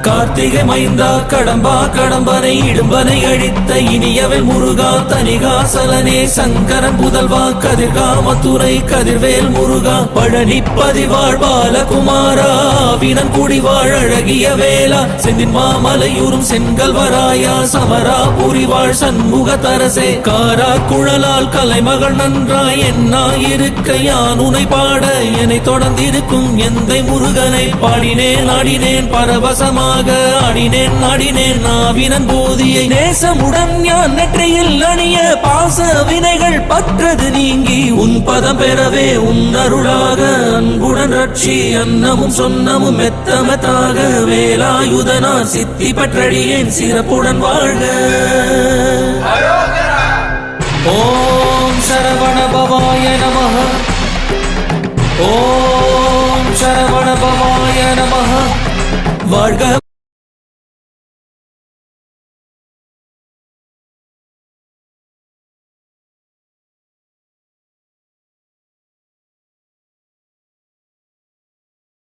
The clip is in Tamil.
கார்த்திகை மைந்தா கடம்பா கடம்பனை இடும்பனை அழித்த இனியவன் முருகா தனிகாசலனே சங்கரன் புதல்வா கதிர்காமத்துறை கதிர்வேல் முருகா பழனி பதிவாழ் பாலகுமாரா வினன் குடிவாழ் அழகிய வேளா செந்தின் மாமலையூரும் செங்கல்வராயா சமரா புரிவாழ் சண்முக தரசே காரா குழலால் கலைமகள் நன்றாய் என்னாயிருக்க யான் உனை பாட என்னை தொடர்ந்திருக்கும் எந்தை முருகனை பாடினேன் ஆடினேன் பரவசமாக ஆடினேன் நாடினேன் நாவினன் போதியை நேசமுடன் ஞான் நெற்றியில் அணிய பாச வினைகள் பற்றது நீங்கி உன் பதம் பெறவே உன் அருளாக அன்புடன் ரட்சி அன்னமும் சொன்னமும் மெத்தமத்தாக வேலாயுதனார் சித்தி பற்றடியேன் சிறப்புடன் வாழ்க. ஓம் சரவண பவாய நமஹ. ஓம் சரவண பவாய நமஹ. வாழ்க.